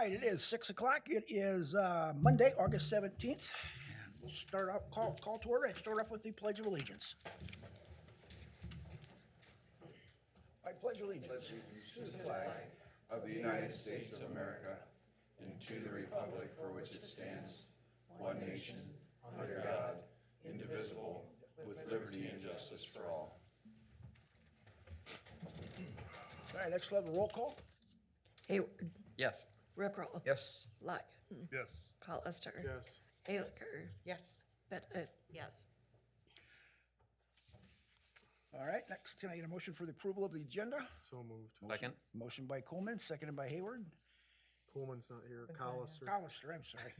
right, it is 6 o'clock. It is Monday, August 17th. And we'll start out, call to order and start off with the Pledge of Allegiance. I pledge allegiance To the flag of the United States of America and to the republic for which it stands, one nation, under God, indivisible, with liberty and justice for all. All right, next we'll have a roll call. Hayward. Yes. Rickerl. Yes. Lyon. Yes. Kahler. Yes. Haylicker. Yes. Yes. All right, next, can I get a motion for the approval of the agenda? So moved. Second. Motion by Coleman, seconded by Hayward. Coleman's not here. Callister. Hollister, I'm sorry.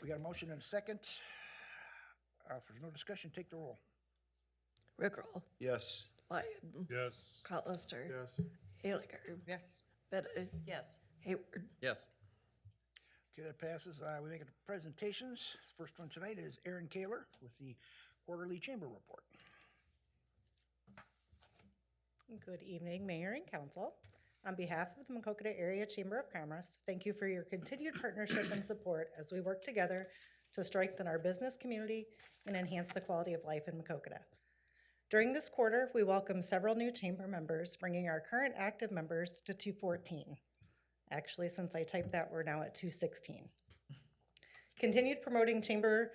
We got a motion and a second. If there's no discussion, take the roll. Rickerl. Yes. Lyon. Yes. Kahler. Yes. Haylicker. Yes. Yes. Hayward. Yes. Okay, that passes. We make it to presentations. The first one tonight is Erin Kahler with the quarterly chamber report. Good evening, Mayor and Council. On behalf of the Maquoketa Area Chamber of Commerce, thank you for your continued partnership and support as we work together to strengthen our business community and enhance the quality of life in Maquoketa. During this quarter, we welcome several new chamber members, bringing our current active members to 214. Actually, since I typed that, we're now at 216. Continued promoting chamber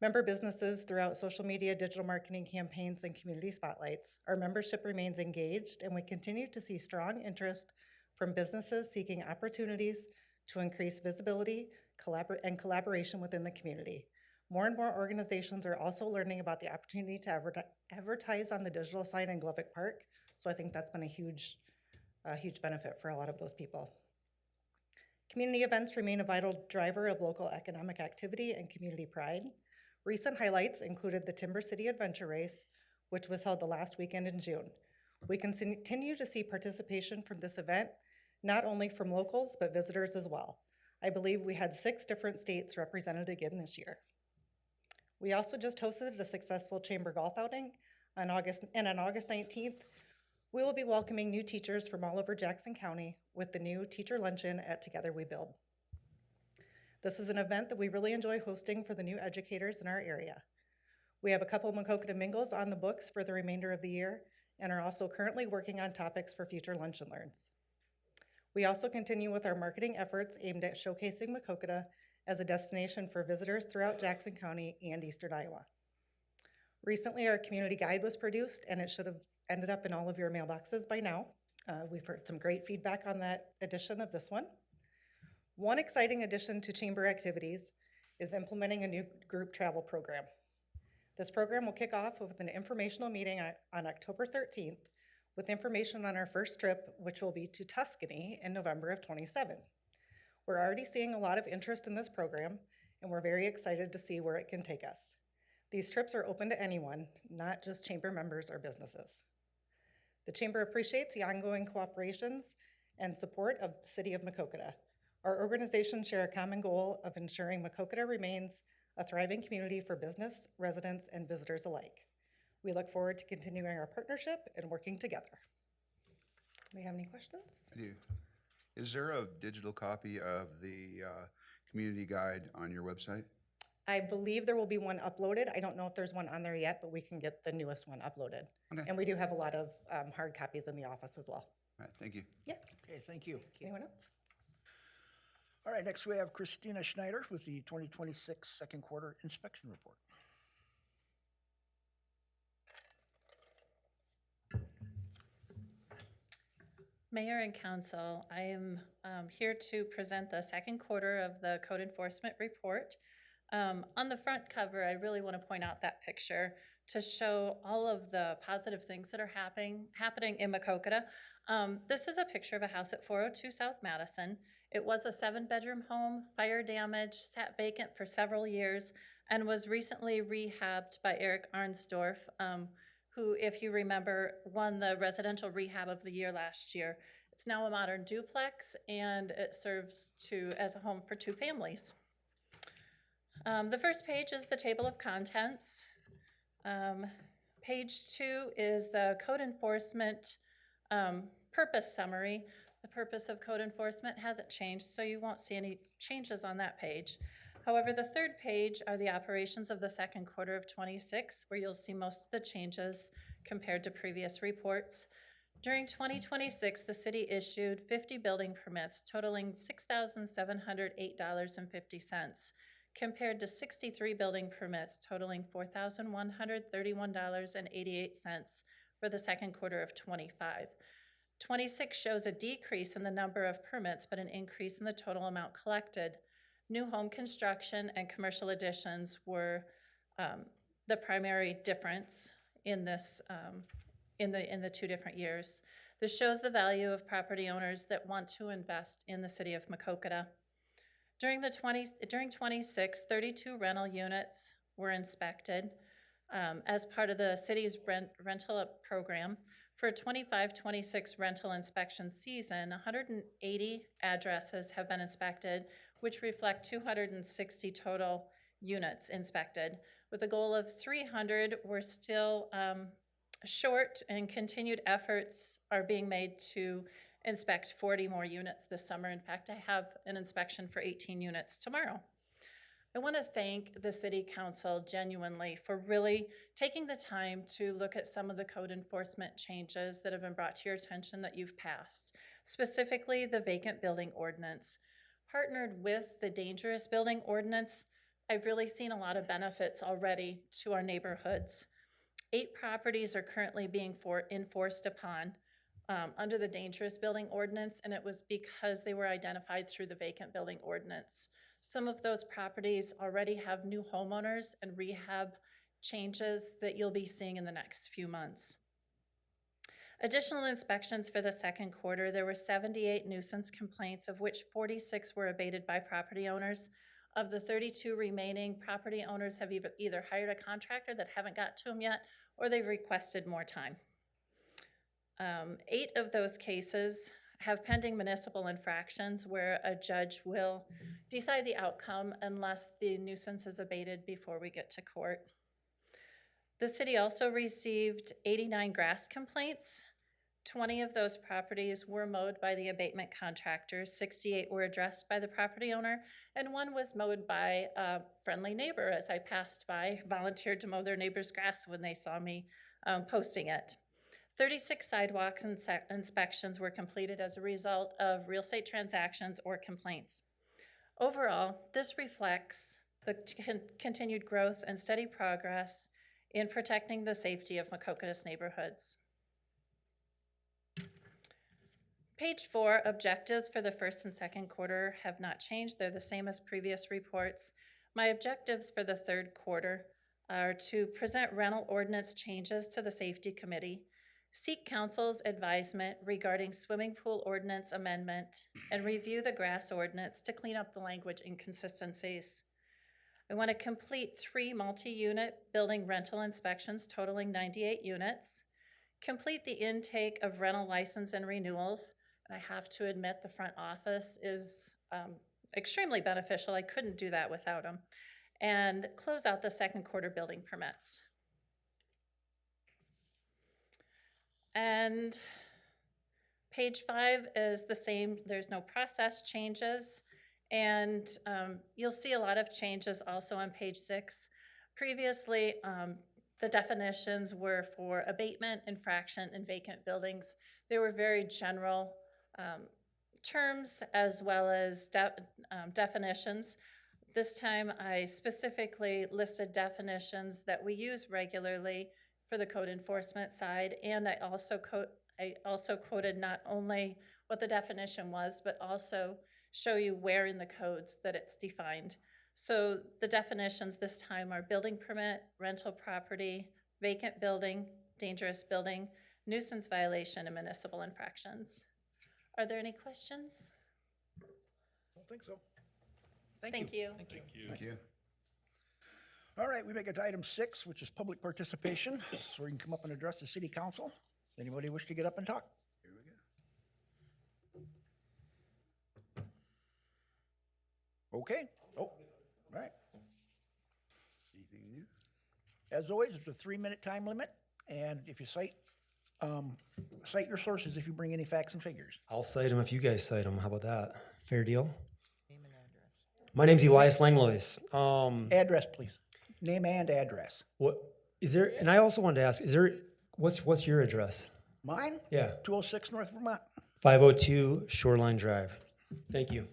member businesses throughout social media, digital marketing campaigns, and community spotlights. Our membership remains engaged, and we continue to see strong interest from businesses seeking opportunities to increase visibility and collaboration within the community. More and more organizations are also learning about the opportunity to advertise on the digital sign in Glovic Park, so I think that's been a huge benefit for a lot of those people. Community events remain a vital driver of local economic activity and community pride. Recent highlights included the Timber City Adventure Race, which was held the last weekend in June. We continue to see participation from this event, not only from locals, but visitors as well. I believe we had 6 different states represented again this year. We also just hosted a successful chamber golf outing on August 19th, we will be welcoming new teachers from all over Jackson County with the new teacher luncheon at Together We Build. This is an event that we really enjoy hosting for the new educators in our area. We have a couple Maquoketa Mingles on the books for the remainder of the year and are also currently working on topics for future lunch and learns. We also continue with our marketing efforts aimed at showcasing Maquoketa as a destination for visitors throughout Jackson County and Eastern Iowa. Recently, our community guide was produced, and it should have ended up in all of your mailboxes by now. We've heard some great feedback on that edition of this one. One exciting addition to chamber activities is implementing a new group travel program. This program will kick off with an informational meeting on October 13th with information on our first trip, which will be to Tuscany in November of 27. We're already seeing a lot of interest in this program, and we're very excited to see where it can take us. These trips are open to anyone, not just chamber members or businesses. The chamber appreciates the ongoing cooperations and support of the city of Maquoketa. Our organizations share a common goal of ensuring Maquoketa remains a thriving community for business, residents, and visitors alike. We look forward to continuing our partnership and working together. Do we have any questions? I do. Is there a digital copy of the community guide on your website? I believe there will be one uploaded. I don't know if there's one on there yet, but we can get the newest one uploaded. Okay. And we do have a lot of hard copies in the office as well. All right, thank you. Yeah. Okay, thank you. Anyone else? All right, next we have Christina Schneider with the 2026 second quarter inspection report. Mayor and Council, I am here to present the second quarter of the code enforcement report. On the front cover, I really want to point out that picture to show all of the positive things that are happening in Maquoketa. This is a picture of a house at 402 South Madison. It was a 7-bedroom home, fire damage, sat vacant for several years, and was recently rehabbed by Eric Arnsdorf, who, if you remember, won the residential rehab of the year last year. It's now a modern duplex, and it serves as a home for 2 families. The first page is the table of contents. Page 2 is the code enforcement purpose summary. The purpose of code enforcement hasn't changed, so you won't see any changes on that page. However, the third page are the operations of the second quarter of '26, where you'll see most of the changes compared to previous reports. During 2026, the city issued 50 building permits totaling $6,708.50, compared to 63 building permits totaling $4,131.88 for the second quarter of '25. 26 shows a decrease in the number of permits, but an increase in the total amount collected. New home construction and commercial additions were the primary difference in this in the 2 different years. This shows the value of property owners that want to invest in the city of Maquoketa. During 26, 32 rental units were inspected as part of the city's rental program. For 25-26 rental inspection season, 180 addresses have been inspected, which reflect 260 total units inspected. With a goal of 300, we're still short, and continued efforts are being made to inspect 40 more units this summer. In fact, I have an inspection for 18 units tomorrow. I want to thank the City Council genuinely for really taking the time to look at some of the code enforcement changes that have been brought to your attention that you've passed, specifically the vacant building ordinance. Partnered with the dangerous building ordinance, I've really seen a lot of benefits already to our neighborhoods. 8 properties are currently being enforced upon under the dangerous building ordinance, and it was because they were identified through the vacant building ordinance. Some of those properties already have new homeowners and rehab changes that you'll be seeing in the next few months. Additional inspections for the second quarter, there were 78 nuisance complaints, of which 46 were abated by property owners. Of the 32 remaining, property owners have either hired a contractor that haven't got to them yet, or they've requested more time. 8 of those cases have pending municipal infractions where a judge will decide the outcome unless the nuisance is abated before we get to court. The city also received 89 grass complaints. 20 of those properties were mowed by the abatement contractor, 68 were addressed by the property owner, and 1 was mowed by a friendly neighbor as I passed by, volunteered to mow their neighbor's grass when they saw me posting it. 36 sidewalks and inspections were completed as a result of real estate transactions or complaints. Overall, this reflects the continued growth and steady progress in protecting the safety of Maquoketa's neighborhoods. Page 4, objectives for the first and second quarter have not changed. They're the same as previous reports. My objectives for the third quarter are to present rental ordinance changes to the Safety Committee, seek council's advisement regarding swimming pool ordinance amendment, and review the grass ordinance to clean up the language inconsistencies. I want to complete 3 multi-unit building rental inspections totaling 98 units, complete the intake of rental license and renewals. And I have to admit the front office is extremely beneficial. I couldn't do that without them. And close out the second quarter building permits. And page 5 is the same. There's no process changes. And you'll see a lot of changes also on page 6. Previously, the definitions were for abatement, infraction, and vacant buildings. They were very general terms as well as definitions. This time I specifically listed definitions that we use regularly for the code enforcement side, and I also quoted not only what the definition was, but also show you where in the codes that it's defined. So the definitions this time are building permit, rental property, vacant building, dangerous building, nuisance violation, and municipal infractions. Are there any questions? I don't think so. Thank Thank you. you. Thank you. All right, we make it to item 6, which is public participation. So we can come up and address the city council. Anybody wish to get up and talk? Here we go. Okay. Oh, right. Anything new? As always, it's a 3-minute time limit, and if you cite Cite your sources if you bring any facts and figures. I'll cite them if you guys cite them. How about that? Fair deal? My name's Elias Langlois. Address, please. Name and address. What is there? And I also wanted to ask: is there what's your address? Mine? Yeah, 206 North Vermont. 502 Shoreline Drive. Thank you.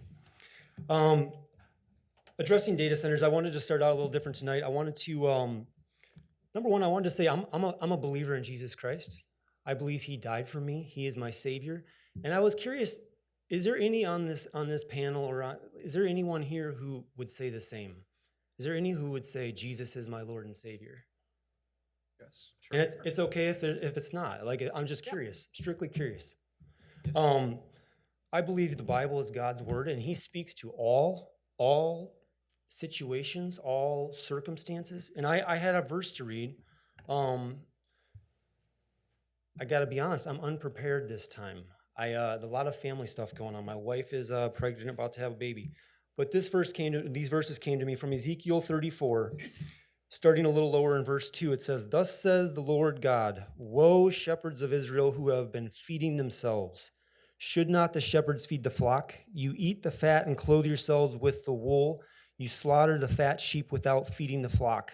Addressing data centers, I wanted to start out a little different tonight. I wanted to number one, I wanted to say I'm a believer in Jesus Christ. I believe He died for me. He is my Savior. And I was curious: is there any on this panel, or is there anyone here who would say the same? Is there any who would say Jesus is my Lord and Savior? Yes. Sure. And it's okay if it's not. Like, I'm just curious, strictly curious. I believe the Bible is God's word, and He speaks to all situations, all circumstances. And I had a verse to read. I got to be honest, I'm unprepared this time. A lot of family stuff going on. My wife is pregnant, about to have a baby. But these verses came to me from Ezekiel 34, starting a little lower in verse 2. It says, "Thus says the Lord God, woe shepherds of Israel who have been feeding themselves. Should not the shepherds feed the flock? You eat the fat and clothe yourselves with the wool. You slaughter the fat sheep without feeding the flock.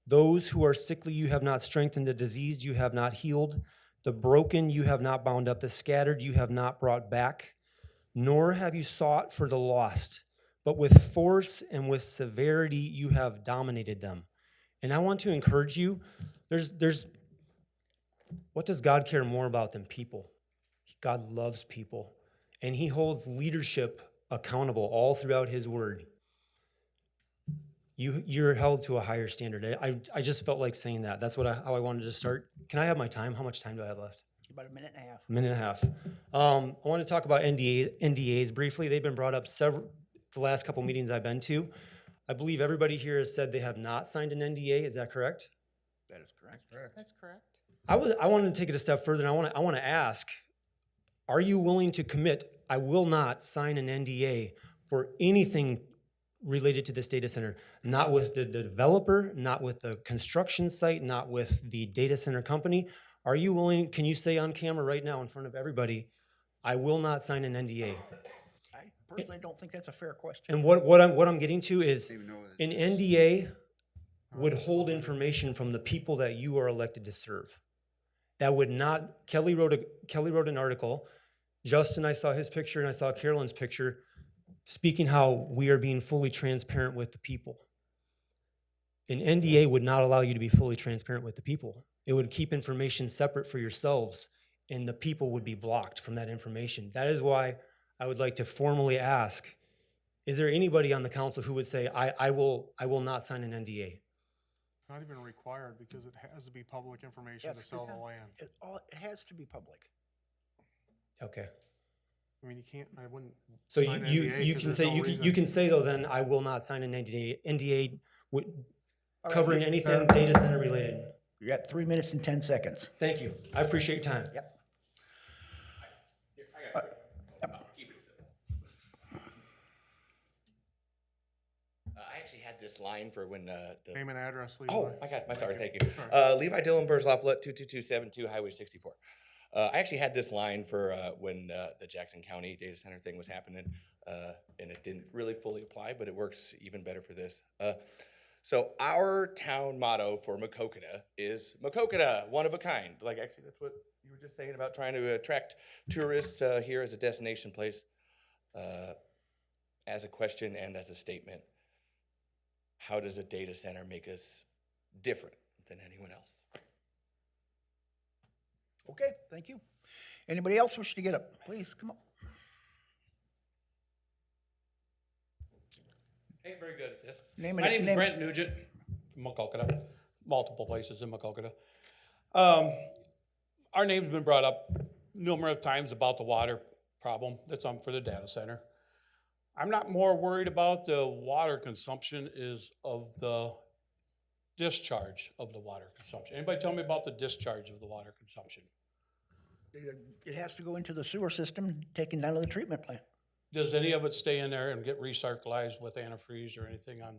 Those who are sickly you have not strengthened, the diseased you have not healed. The broken you have not bound up, the scattered you have not brought back, nor have you sought for the lost, but with force and with severity you have dominated them." And I want to encourage you, what does God care more about than people? God loves people, and He holds leadership accountable all throughout His word. You're held to a higher standard. I just felt like saying that. That's how I wanted to start. Can I have my time? How much time do I have left? About a minute and a half. A minute and a half. I want to talk about NDAs briefly. They've been brought up the last couple meetings I've been to. I believe everybody here has said they have not signed an NDA. Is that correct? That is correct. That's correct. I wanted to take it a step further, and I want to ask, are you willing to commit, I will not sign an NDA for anything related to this data center, not with the developer, not with the construction site, not with the data center company? Are you willing, can you say on camera right now in front of everybody, I will not sign an NDA? I personally don't think that's a fair question. And what I'm getting to is, an NDA would hold information from the people that you are elected to serve. That would not, Kelly wrote an article. Justin, I saw his picture, and I saw Carolyn's picture, speaking how we are being fully transparent with the people. An NDA would not allow you to be fully transparent with the people. It would keep information separate for yourselves, and the people would be blocked from that information. That is why I would like to formally ask, is there anybody on the council who would say, I will not sign an NDA? Not even required, because it has to be public information to Yes, sell the land. It has to be public. Okay. I mean, you can't, I wouldn't. So sign an you NDA 'cause can there's say, no reason. you can say though, then I will not sign an NDA All right, covering anything data center related. You got 3 minutes and 10 seconds. Thank you. I appreciate your time. Yep. I actually had this line for when the. Name and address, Levi. Oh, I got it. Sorry, thank you. Levi Dillon, Burzloff, 22272 Highway 64. I actually had this line for when the Jackson County data center thing was happening, and it didn't really fully apply, but it works even better for this. So our town motto for Maquoketa is Maquoketa, one of a kind. Like, actually, that's what you were just saying about trying to attract tourists here as a destination place. As a question and as a statement, how does a data center make us different than anyone else? Okay, thank you. Anybody else wish to get up? Please, come up. Ain't very good at this. Name My and- name's name- Brent Nugent from Maquoketa, multiple places in Maquoketa. Our name's been brought up numerous times about the water problem that's on for the data center. I'm not more worried about the water consumption is of the discharge of the water consumption. Anybody tell me about the discharge of the water consumption? It has to go into the sewer system, taken down to the treatment plant. Does any of it stay in there and get recirculated with antifreeze or anything on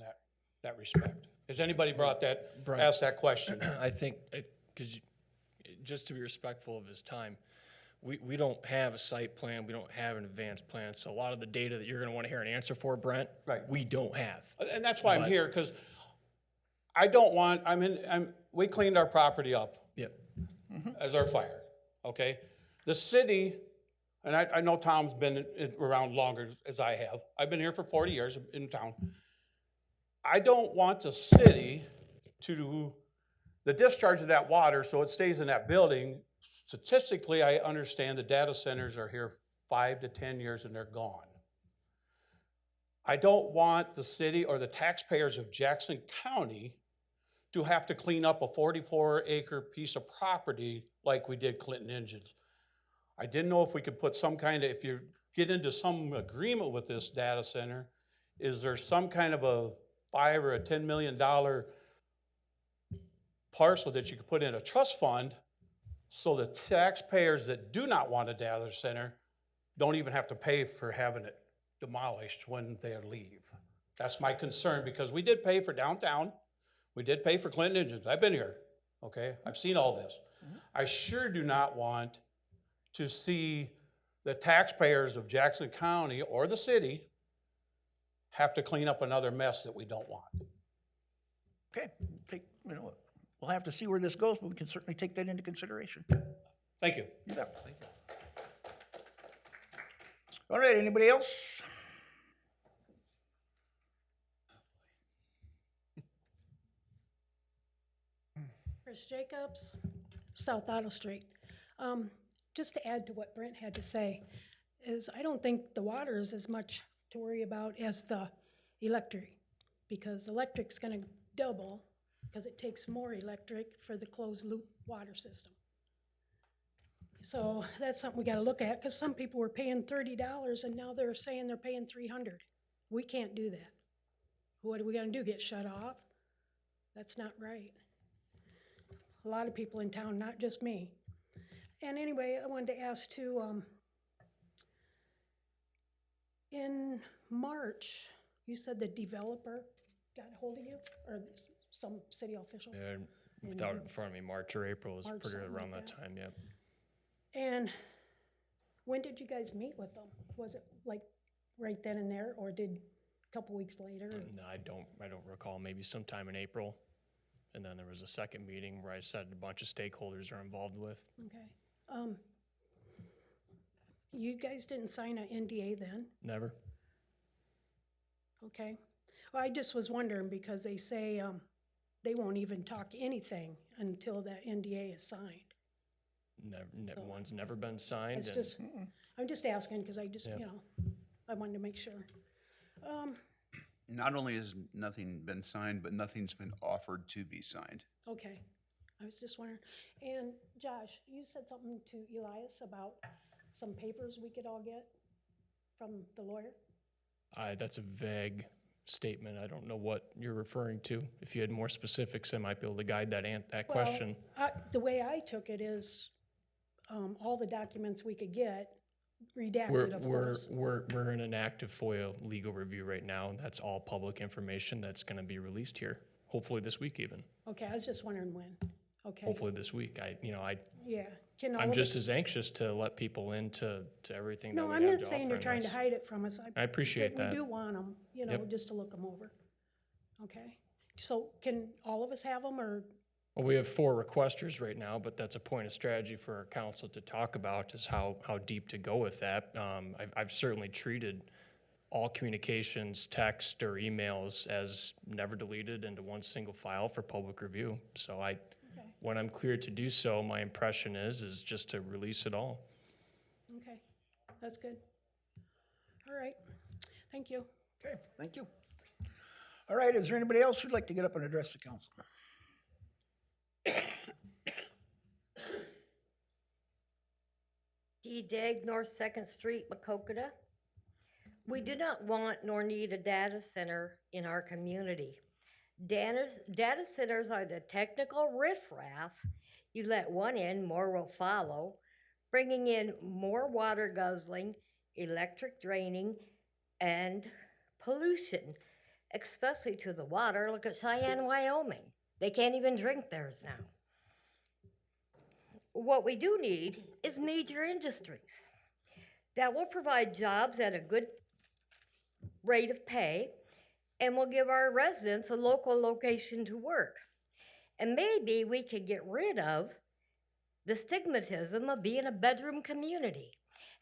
that respect? Has anybody asked that question? I think, because just to be respectful of his time, we don't have a site plan, we don't have an advanced plan, so a lot of the data that you're gonna wanna hear an answer for, Brent, Right. we don't have. And that's why I'm But- here, because I don't want, we cleaned our property up Yep. as our fire, okay? The city, and I know Tom's been around longer as I have. I've been here for 40 years in town. I don't want the city to do the discharge of that water so it stays in that building. Statistically, I understand the data centers are here 5 to 10 years and they're gone. I don't want the city or the taxpayers of Jackson County to have to clean up a 44-acre piece of property like we did Clinton Engines. I didn't know if we could put some kind of, if you get into some agreement with this data center, is there some kind of a $5 or a $10 million parcel that you could put in a trust fund so the taxpayers that do not want a data center don't even have to pay for having it demolished when they leave. That's my concern, because we did pay for downtown. We did pay for Clinton Engines. I've been here, okay? I've seen all this. I sure do not want to see the taxpayers of Jackson County or the city have to clean up another mess that we don't want. Okay, we'll have to see where this goes, but we can certainly take that into consideration. Thank you. You bet. All right, anybody else? Chris Jacobs, South Auto Street. Just to add to what Brent had to say, is I don't think the water is as much to worry about as the electric, because electric's gonna double, because it takes more electric for the closed loop water system. So that's something we gotta look at, because some people were paying $30 and now they're saying they're paying $300. We can't do that. What are we gonna do, get shut off? That's not right. A lot of people in town, not just me. And anyway, I wanted to ask too, in March, you said the developer got a hold of you, or some city official? Yeah, without it in front of me, March or April is March, pretty something around like that that. time, yep. And when did you guys meet with them? Was it like right then and there, or did a couple weeks later? No, I don't recall, maybe sometime in April. And then there was a second meeting where I said a bunch of stakeholders are involved with. Okay. You guys didn't sign an NDA then? Never. Okay. Well, I just was wondering, because they say they won't even talk anything until that NDA is signed. One's never been signed. It's and just, I'm just asking, because I just, Yep. I wanted to make sure. Not only has nothing been signed, but nothing's been offered to be signed. Okay. I was just wondering. And Josh, you said something to Elias about some papers we could all get from the lawyer? That's a vague statement. I don't know what you're referring to. If you had more specifics, I might be able to guide that question. Well, the way I took it is all the documents we could get, redacted, of course. We're in an active FOIA legal review right now, and that's all public information that's gonna be released here, hopefully this week even. Okay, I was just wondering when. Okay. Hopefully this week. Yeah. Can all I'm of just us- as anxious to let people into everything that No, we I'm have not to saying offer you're in trying to this. hide it from us. I appreciate but that. We do want them, Yep. just to look them over. Okay. So can all of us have them, or? Well, we have 4 requesters right now, but that's a point of strategy for our council to talk about, is how deep to go with that. I've certainly treated all communications, text or emails as never deleted into one single file for public review. So when I'm cleared to do so, my impression is just to release it all. Okay, that's good. All right, thank you. Okay, thank you. All right, is there anybody else who'd like to get up and address the council? D. Degg, North Second Street, Maquoketa. We do not want nor need a data center in our community. Data centers are the technical riffraff. You let one in, more will follow, bringing in more water guzzling, electric draining, and pollution, especially to the water. Look at Cheyenne, Wyoming. They can't even drink theirs now. what we do need is major industries that will provide jobs at a good rate of pay and will give our residents a local location to work. And maybe we could get rid of the stigmatism of being a bedroom community.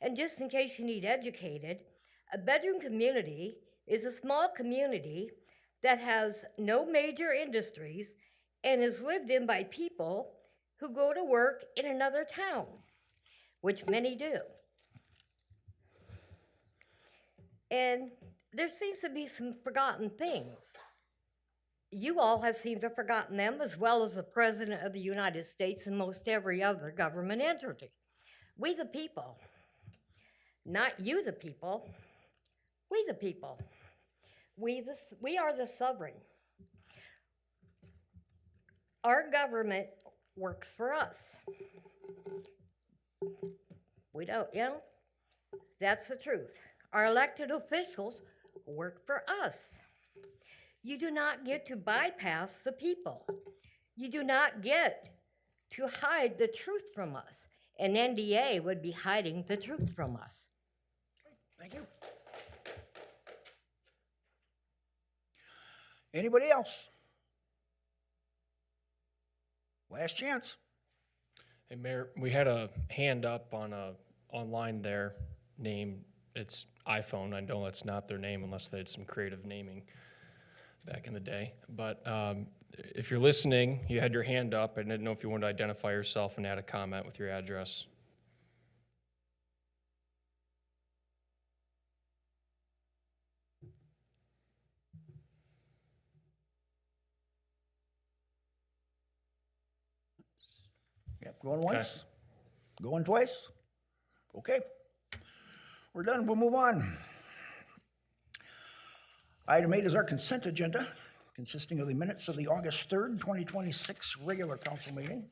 And just in case you need educated, a bedroom community is a small community that has no major industries and is lived in by people who go to work in another town, which many do. And there seems to be some forgotten things. You all have seemed to have forgotten them, as well as the President of the United States and most every other government entity. We the people, not you the people, we the people. We are the sovereign. Our government works for us. We don't, that's the truth. Our elected officials work for us. You do not get to bypass the people. You do not get to hide the truth from us. An NDA would be hiding the truth from us. Thank you. Anybody else? Last chance. Hey, Mayor, we had a hand up on online there name. It's iPhone. I know that's not their name unless they had some creative naming back in the day. But if you're listening, you had your hand up. I didn't know if you wanted to identify yourself and add a comment with your address. Yep, going once, going twice. Okay, we're done, we'll move on. Item 8 is our consent agenda, consisting of the minutes of the August 3rd, 2026 regular council meeting.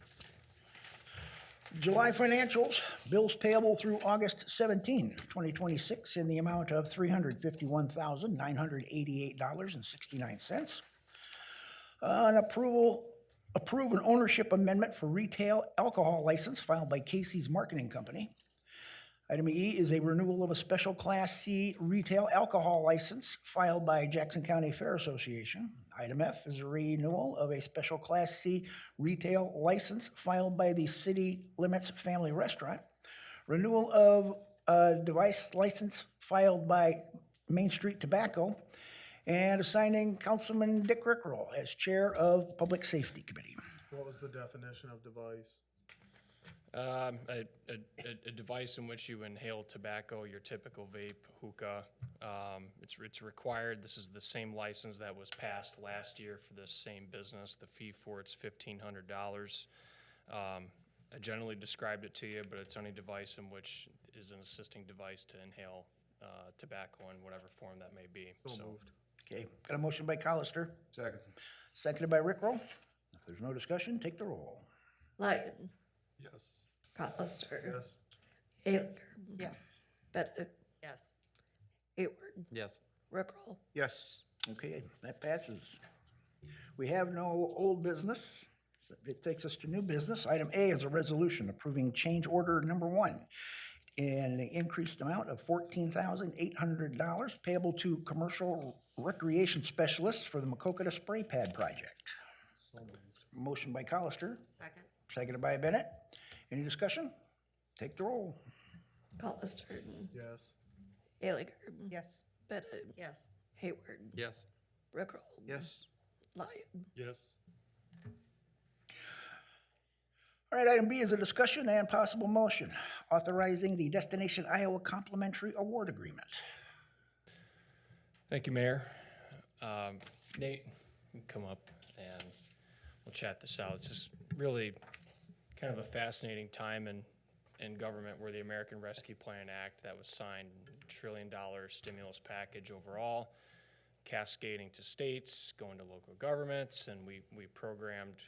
July financials, bills payable through August 17, 2026 in the amount of $351,988.69. Approve an ownership amendment for retail alcohol license filed by Casey's Marketing Company. Item E is a renewal of a special Class C retail alcohol license filed by Jackson County Fair Association. Item F is a renewal of a special Class C retail license filed by the City Limits Family Restaurant. Renewal of a device license filed by Main Street Tobacco. And assigning Councilman Dick Rickerl as Chair of the Public Safety Committee. What was the definition of device? A device in which you inhale tobacco, your typical vape, hookah. It's required. This is the same license that was passed last year for this same business. The fee for it's $1,500. I generally described it to you, but it's any device in which is an assisting device to inhale tobacco in whatever form that may be. So moved. Okay, got a motion by Collister, Second. seconded by Rickrell. If there's no discussion, take the roll. Lyon, Yes. Collister, Yes. Taylor, Yes. Bennett, Yes. Hayward, Yes. Rickrell. Yes. Okay, that passes. We have no old business. It takes us to new business. Item A is a resolution approving change order number 1 in an increased amount of $14,800 payable to commercial recreation specialists for the Maquoketa Spray Pad Project. Motion by Collister, Second. seconded by Bennett. Any discussion? Take the roll. Collister, Yes. Taylor, Yes. Bennett, Yes. Hayward, Yes. Rickrell. Yes. Lyon. Yes. All right, item B is a discussion and possible motion authorizing the Destination Iowa Complimentary Award Agreement. Thank you, Mayor. Nate, you can come up and we'll chat this out. This is really kind of a fascinating time in government where the American Rescue Plan Act that was signed, $1 trillion stimulus package overall, cascading to states, going to local governments, and we programmed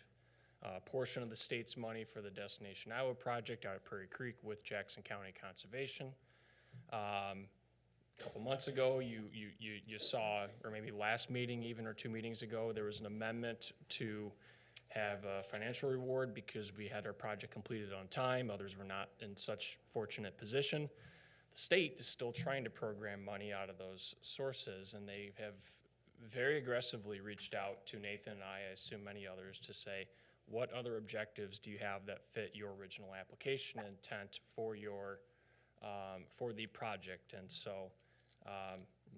a portion of the state's money for the Destination Iowa project out at Prairie Creek with Jackson County Conservation. A couple months ago, you saw, or maybe last meeting even, or 2 meetings ago, there was an amendment to have a financial reward because we had our project completed on time. Others were not in such fortunate position. The state is still trying to program money out of those sources, and they have very aggressively reached out to Nathan and I assume many others, to say, what other objectives do you have that fit your original application intent for your for the project? And so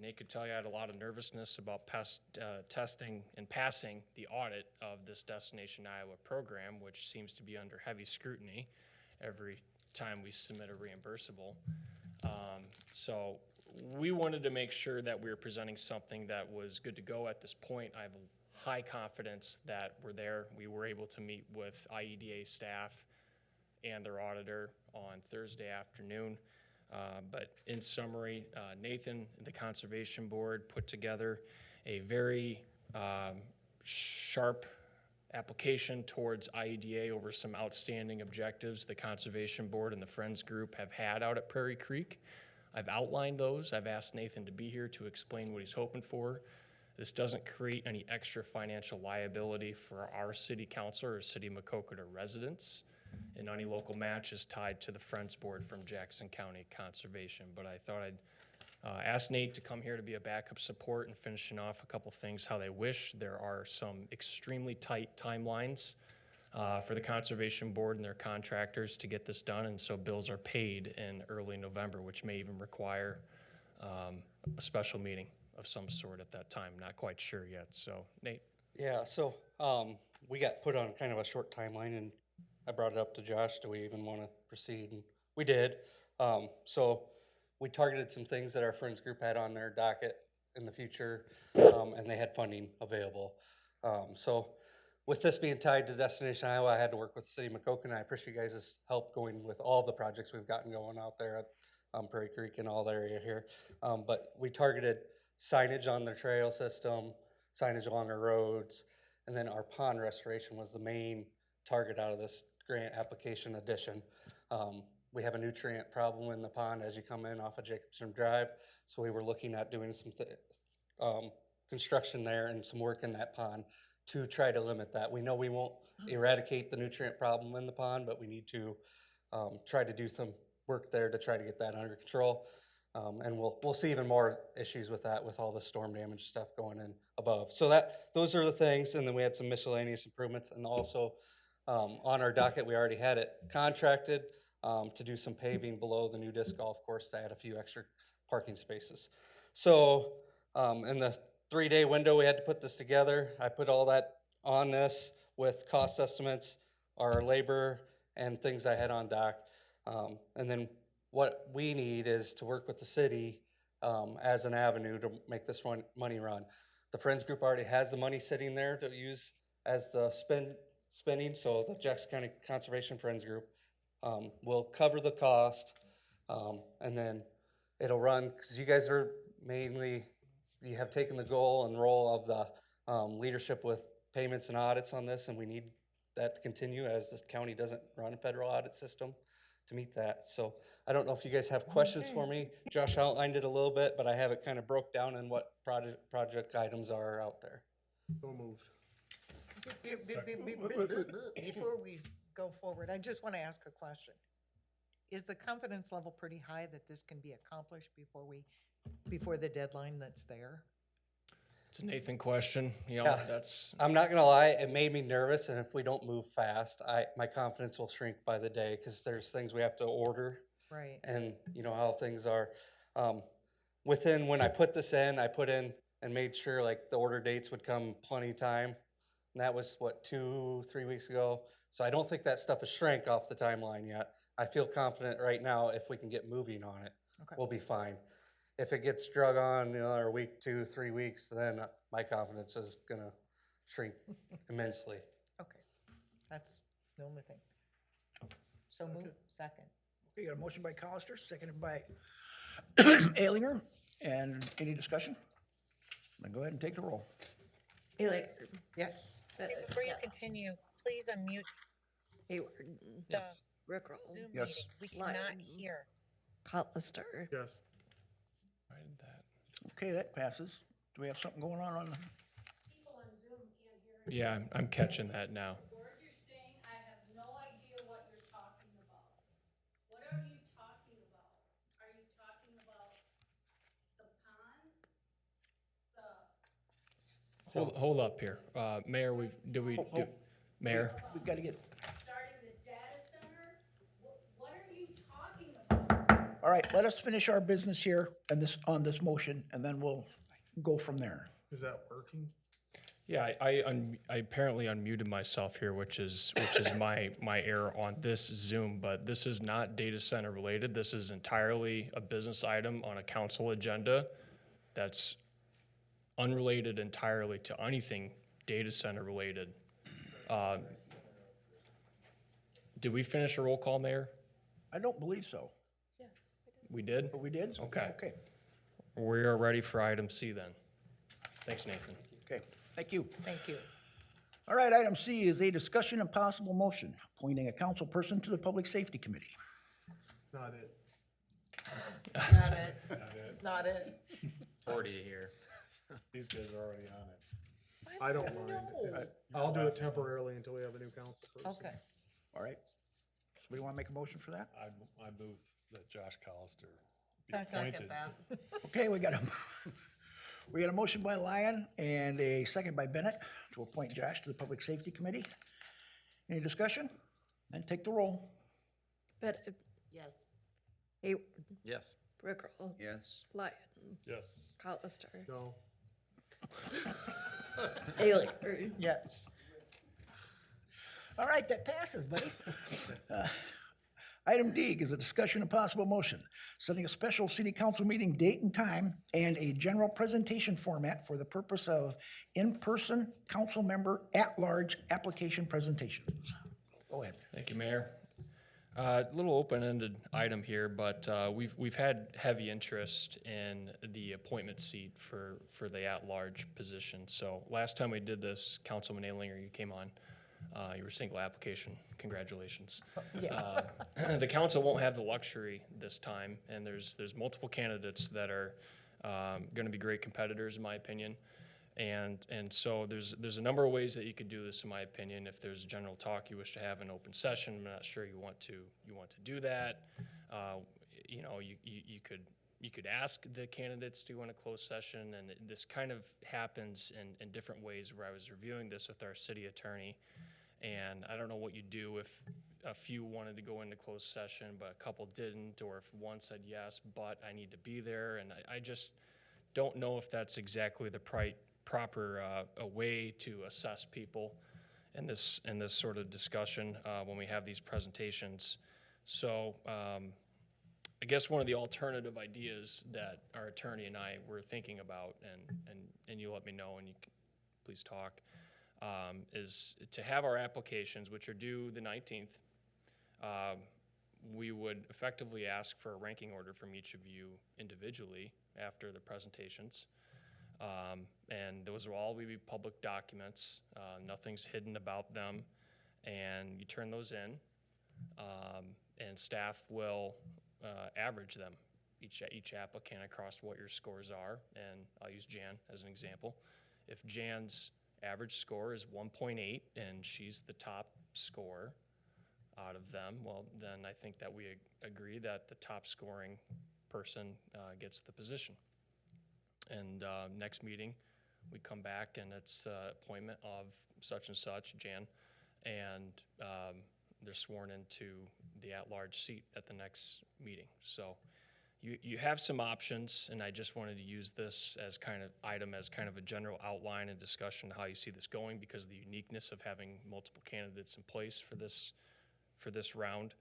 Nate could tell you I had a lot of nervousness about testing and passing the audit of this Destination Iowa program, which seems to be under heavy scrutiny every time we submit a reimbursable. So we wanted to make sure that we were presenting something that was good to go at this point. I have high confidence that we're there. We were able to meet with IEDA staff and their auditor on Thursday afternoon. But in summary, Nathan, the Conservation Board, put together a very sharp application towards IEDA over some outstanding objectives the Conservation Board and the Friends Group have had out at Prairie Creek. I've outlined those. I've asked Nathan to be here to explain what he's hoping for. This doesn't create any extra financial liability for our city council or city of Maquoketa residents. And any local match is tied to the Friends Board from Jackson County Conservation. But I thought I'd ask Nate to come here to be a backup support and finishing off a couple things how they wish. There are some extremely tight timelines for the Conservation Board and their contractors to get this done, and so bills are paid in early November, which may even require a special meeting of some sort at that time. Not quite sure yet. So Nate. Yeah, so we got put on kind of a short timeline, and I brought it up to Josh, do we even want to proceed? And we did. So we targeted some things that our Friends Group had on their docket in the future, and they had funding available. So with this being tied to Destination Iowa, I had to work with the city of Maquoketa, and I appreciate you guys' help going with all the projects we've gotten going out there at Prairie Creek and all the area here. But we targeted signage on their trail system, signage along our roads, and then our pond restoration was the main target out of this grant application addition. We have a nutrient problem in the pond as you come in off of Jacobson Drive, so we were looking at doing some construction there and some work in that pond to try to limit that. We know we won't eradicate the nutrient problem in the pond, but we need to try to do some work there to try to get that under control. And we'll see even more issues with that with all the storm damage stuff going in above. So those are the things, and then we had some miscellaneous improvements, and also on our docket, we already had it contracted to do some paving below the new disc golf course to add a few extra parking spaces. So in the 3-day window we had to put this together, I put all that on this with cost estimates, our labor, and things I had on dock. And then what we need is to work with the city as an avenue to make this money run. The Friends Group already has the money sitting there to use as the spending, so the Jackson County Conservation Friends Group will cover the cost, and then it'll run, because you guys are mainly, you have taken the goal and role of the leadership with payments and audits on this, and we need that to continue as this county doesn't run a federal audit system to meet that. So I don't know if you guys have questions for me. Josh outlined it a little bit, but I have it kind of broke down in what project items are out there. So moved. Before we go forward, I just want to ask a question. Is the confidence level pretty high that this can be accomplished before the deadline that's there? It's a Nathan question, you know, Yeah. that's, I'm not gonna lie, it made me nervous, and if we don't move fast, my confidence will shrink by the day, because there's things we have to order, Right. and you know how things are. When I put this in, I put in and made sure like the order dates would come plenty of time, and that was what, 2-3 weeks ago. So I don't think that stuff has shrank off the timeline yet. I feel confident right now if we can get moving on it, Okay. we'll be fine. If it gets drug on, you know, another week, 2-3 weeks, then my confidence is gonna shrink immensely. Okay. That's the only thing. So move, second. Okay, got a motion by Collister, seconded by Alinger, and any discussion? Then go ahead and take the roll. Hayward. Yes. Before you Yes. continue, please unmute Hayward. the Rickerl. Zoom Yes. meeting. We Lyon. cannot hear. Collister. Yes. I did that. Okay, that passes. Do we have something going on? Yeah, I'm catching that now. Word you're saying, I have no idea what you're talking about. What are you talking about? Are you talking about the pond? Hold up here. Mayor, Mayor, We've got to get, Starting the data center? What are you talking about? all right, let us finish our business here and on this motion, and then we'll go from there. Is that working? yeah, I apparently unmuted myself here, which is my error on this Zoom, but this is not data center related. This is entirely a business item on a council agenda that's unrelated entirely to anything data center related. Did we finish a roll call, Mayor? I don't believe so. We did? But we did? Okay. Okay, We are ready for item C then. Thanks, Nathan. okay, thank you. Thank you. All right, item C is a discussion and possible motion appointing a council person to the Public Safety Committee. Not it. Not it. Not it. 40 here. These guys are already on it. I don't mind. I'll do it temporarily until we have a new council person. Okay. All right, somebody want to make a motion for that? I move that Josh Callister be I second appointed. that. Okay, we got a motion by Lyon and a second by Bennett to appoint Josh to the Public Safety Committee. Any discussion? Then take the roll. But, yes. Hey, Yes. Rickerl, Yes. Lyon, Yes. Hollister, No. Haley, Yes. All right, that passes, buddy. Item D is a discussion and possible motion, setting a special city council meeting date and time and a general presentation format for the purpose of in-person council member at-large application presentations. Go ahead. Thank you, Mayor. Little open-ended item here, but we've had heavy interest in the appointment seat for the at-large position. So last time we did this, Councilman Alinger, you came on. You were single application. Congratulations. The council won't have the luxury this time, and there's multiple candidates that are going to be great competitors, in my opinion. And so there's a number of ways that you could do this, in my opinion. If there's general talk you wish to have in open session, I'm not sure you want to do that. You could ask the candidates to go in a closed session, and this kind of happens in different ways. Where I was reviewing this with our city attorney, and I don't know what you do if a few wanted to go into closed session, but a couple didn't, or if one said yes, but I need to be there, and I just don't know if that's exactly the proper a way to assess people in this sort of discussion when we have these presentations. So I guess one of the alternative ideas that our attorney and I were thinking about, and you let me know and you can please talk, is to have our applications, which are due the 19th. We would effectively ask for a ranking order from each of you individually after the presentations. And those will all be public documents. Nothing's hidden about them. And you turn those in, and staff will average them, each applicant across what your scores are. And I'll use Jan as an example. If Jan's average score is 1.8 and she's the top score out of them, well, then I think that we agree that the top scoring person gets the position. And next meeting, we come back and it's appointment of such and such, Jan, and they're sworn into the at-large seat at the next meeting. So you have some options, and I just wanted to use this as kind of a general outline and discussion of how you see this going, because of the uniqueness of having multiple candidates in place for this round.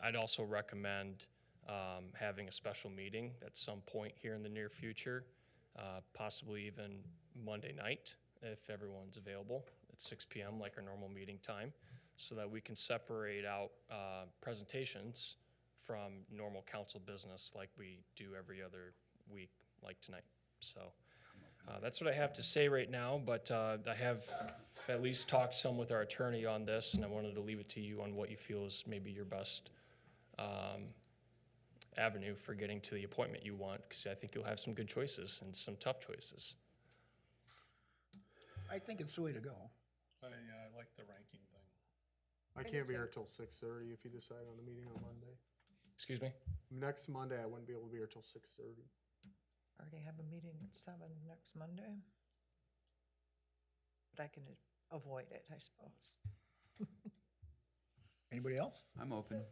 I'd also recommend having a special meeting at some point here in the near future, possibly even Monday night if everyone's available at 6 p.m. like our normal meeting time, so that we can separate out presentations from normal council business like we do every other week like tonight. So that's what I have to say right now, but I have at least talked some with our attorney on this, and I wanted to leave it to you on what you feel is maybe your best avenue for getting to the appointment you want, because I think you'll have some good choices and some tough choices. I think it's the way to go. I like the ranking thing. I can't be here till 6:30 if you decide on a meeting on Monday. Excuse me? Next Monday, I wouldn't be able to be here till 6:30. Already have a meeting at 7 next Monday. But I can avoid it, I suppose. Anybody else? I'm open.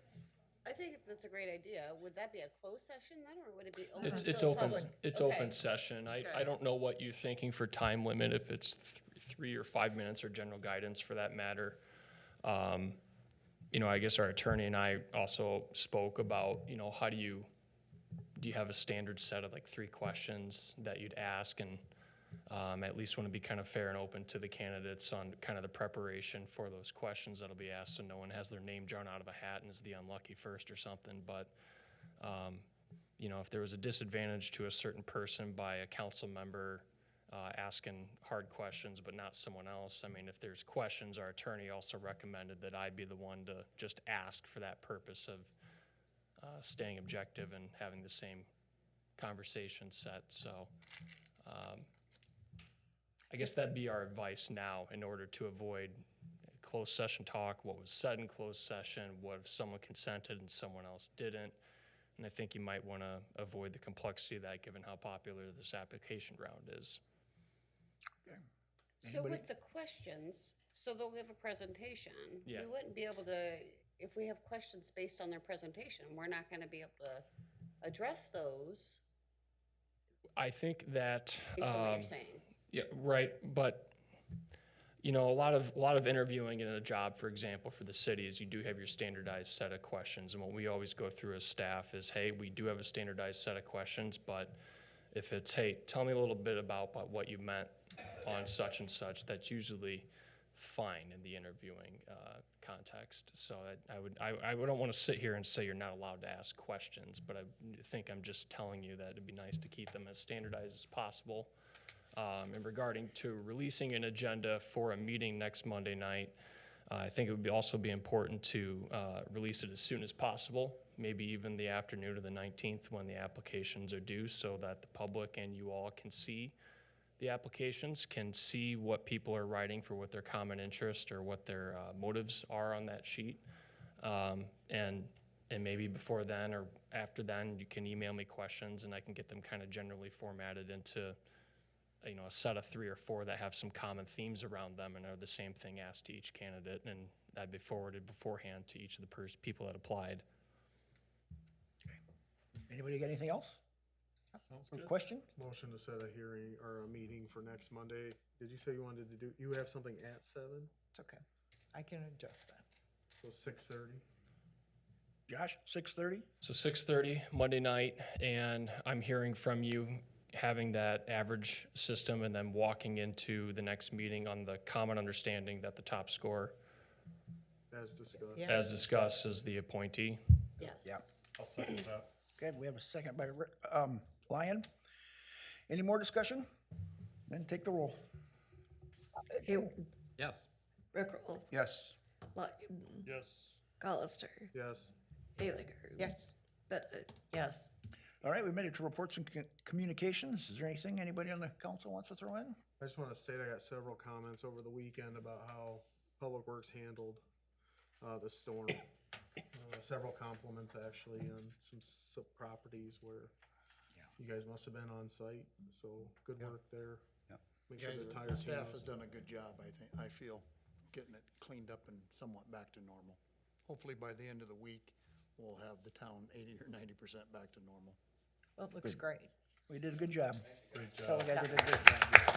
I think that's a great idea. Would that be a closed session then, or would it be open? It's to the open, public? it's Okay. open session. I Okay. don't know what you're thinking for time limit, if it's 3 or 5 minutes or general guidance for that matter. You know, I guess our attorney and I also spoke about, you know, how do you have a standard set of like 3 questions that you'd ask, and at least want to be kind of fair and open to the candidates on kind of the preparation for those questions that'll be asked, so no one has their name drawn out of a hat and is the unlucky first or something. But you know, if there was a disadvantage to a certain person by a council member asking hard questions but not someone else, I mean, if there's questions, our attorney also recommended that I be the one to just ask for that purpose of staying objective and having the same conversation set. So I guess that'd be our advice now in order to avoid closed session talk, what was said in closed session, what if someone consented and someone else didn't. And I think you might want to avoid the complexity of that given how popular this application round is. Okay. So Anybody? with the questions, so they'll give a presentation. Yeah. We wouldn't be able to, if we have questions based on their presentation, we're not gonna be able to address those, I think that. based on what you're saying. Yeah, right, but, you know, a lot of interviewing in a job, for example, for the city is you do have your standardized set of questions, and what we always go through as staff is, hey, we do have a standardized set of questions, but if it's, hey, tell me a little bit about what you meant on such and such, that's usually fine in the interviewing context. So I don't want to sit here and say you're not allowed to ask questions, but I think I'm just telling you that it'd be nice to keep them as standardized as possible. In regarding to releasing an agenda for a meeting next Monday night, I think it would also be important to release it as soon as possible, maybe even the afternoon of the 19th when the applications are due, so that the public and you all can see the applications, can see what people are writing for what their common interest or what their motives are on that sheet. And maybe before then or after then, you can email me questions and I can get them kind of generally formatted into, you know, a set of 3 or 4 that have some common themes around them and are the same thing asked to each candidate, and that'd be forwarded beforehand to each of the people that applied. Anybody got anything else? Or question? Motion to set a hearing or a meeting for next Monday. Did you say you wanted to do, you have something at 7? It's okay. I can adjust that. So 6:30? Josh, 6:30? So 6:30 Monday night, and I'm hearing from you having that average system and then walking into the next meeting on the common understanding that the top score, As discussed. Yeah. as discussed, is the appointee. Yes. Yeah. I'll second that. Okay, we have a second by Lyon. Any more discussion? Then take the roll. Yes. Rickerl, Yes. Lyon, Yes. Hollister, Yes. Gallagher. Yes. Bennett. Yes. All right, we made it to reports and communications. Is there anything anybody on the council wants to throw in? I just want to state I got several comments over the weekend about how Public Works handled the storm. Several compliments actually on some properties where you guys must have been on site, so good work there. Yep. Make sure the entire The team staff was- has done a good job, I feel, getting it cleaned up and somewhat back to normal. Hopefully by the end of the week, we'll have the town 80 or 90% back to normal. Well, it looks great. We did a good job. Great Tell job. the guys they did a great job.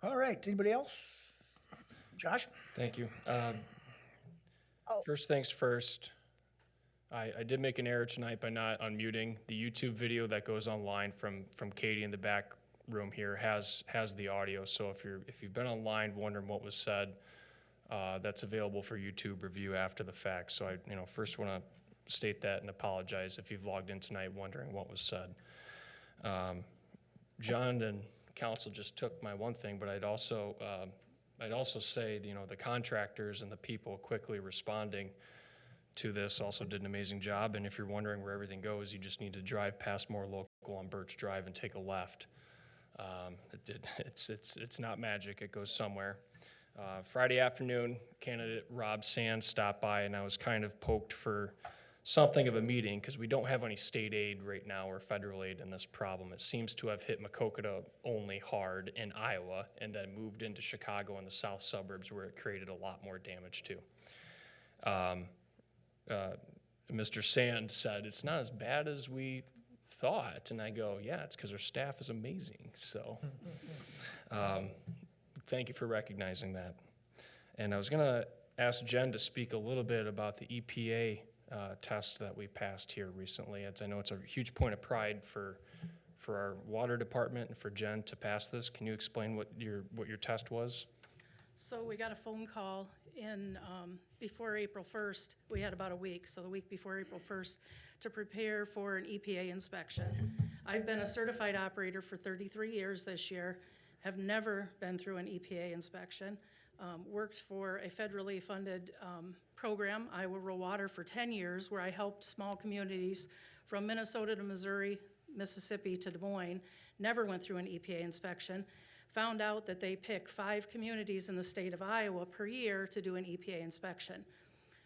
All right, anybody else? Josh? Thank you. Oh. First things first, I did make an error tonight by not unmuting. The YouTube video that goes online from Katie in the back room here has the audio. So if you've been online wondering what was said, that's available for YouTube review after the fact. So I first want to state that and apologize if you've logged in tonight wondering what was said. John and council just took my one thing, but I'd also say, the contractors and the people quickly responding to this also did an amazing job. And if you're wondering where everything goes, you just need to drive past more local on Birch Drive and take a left. It's not magic, it goes somewhere. Friday afternoon, candidate Rob Sands stopped by, and I was kind of poked for something of a meeting, because we don't have any state aid right now or federal aid in this problem. It seems to have hit Maquoketa only hard in Iowa, and then moved into Chicago and the south suburbs, where it created a lot more damage too. Mr. Sands said, it's not as bad as we thought, and I go, yeah, it's because our staff is amazing, so. Thank you for recognizing that. And I was gonna ask Jen to speak a little bit about the EPA test that we passed here recently. I know it's a huge point of pride for our water department and for Jen to pass this. Can you explain what your test was? So we got a phone call in, before April 1st. We had about a week, so the week before April 1st, to prepare for an EPA inspection. I've been a certified operator for 33 years this year, have never been through an EPA inspection. Worked for a federally funded program, Iowa Rural Water, for 10 years, where I helped small communities from Minnesota to Missouri, Mississippi to Des Moines. Never went through an EPA inspection. Found out that they pick 5 communities in the state of Iowa per year to do an EPA inspection.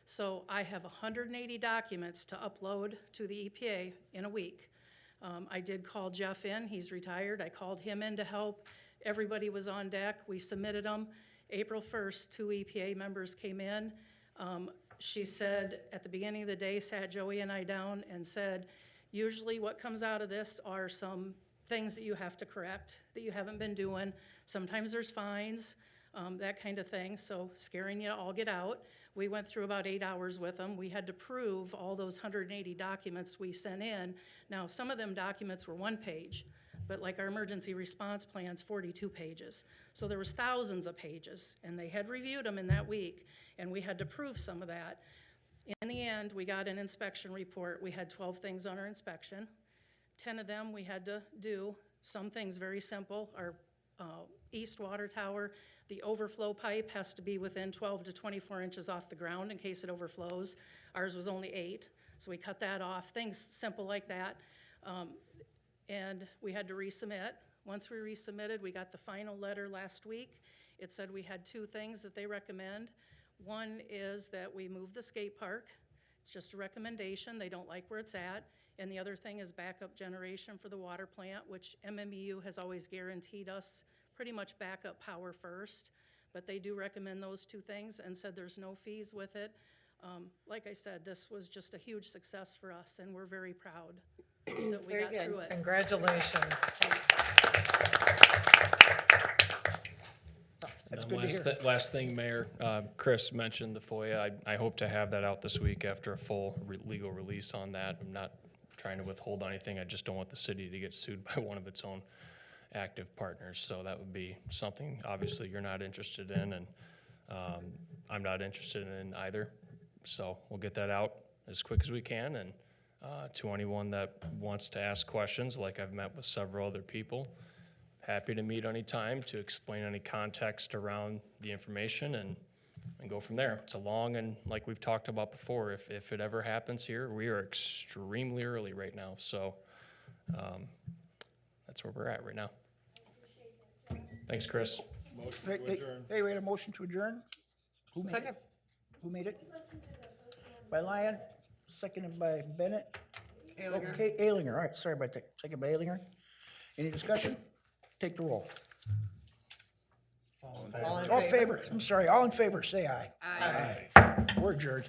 So I have 180 documents to upload to the EPA in a week. I did call Jeff in, he's retired. I called him in to help. Everybody was on deck. We submitted them. April 1st, 2 EPA members came in. She said, at the beginning of the day, sat Joey and I down and said, usually what comes out of this are some things that you have to correct that you haven't been doing. Sometimes there's fines, that kind of thing. So scaring you to all get out. We went through about 8 hours with them. We had to prove all those 180 documents we sent in. Now, some of them documents were 1 page. But like our emergency response plan's 42 pages. So there was thousands of pages, and they had reviewed them in that week, and we had to prove some of that. In the end, we got an inspection report. We had 12 things on our inspection. 10 of them we had to do. Some things very simple. Our east water tower, the overflow pipe has to be within 12 to 24 inches off the ground in case it overflows. Ours was only 8, so we cut that off. Things simple like that. And we had to resubmit. Once we resubmitted, we got the final letter last week. It said we had 2 things that they recommend. One is that we move the skate park. It's just a recommendation. They don't like where it's at. And the other thing is backup generation for the water plant, which MMU has always guaranteed us pretty much backup power first. But they do recommend those 2 things and said there's no fees with it. Like I said, this was just a huge success for us, and we're very proud that we Very got good. through it. Congratulations. That's good to hear. Last thing, Mayor, Chris mentioned the FOIA. I hope to have that out this week after a full legal release on that. I'm not trying to withhold anything. I just don't want the city to get sued by one of its own active partners. So that would be something obviously you're not interested in, and I'm not interested in either. So we'll get that out as quick as we can, and to anyone that wants to ask questions, like I've met with several other people, happy to meet any time to explain any context around the information and go from there. It's a long, and like we've talked about before, if it ever happens here, we are extremely early right now. So that's where we're at right now. Thanks, Chris. Hey, we had a motion to adjourn? Who made it? Second. Who made it? By Lyon, seconded by Bennett. Okay, Alinger, all right, sorry about that. Second by Alinger. Any discussion? Take the roll. All in All in favor, I'm sorry, all in favor, say aye. Aye. We're adjourned.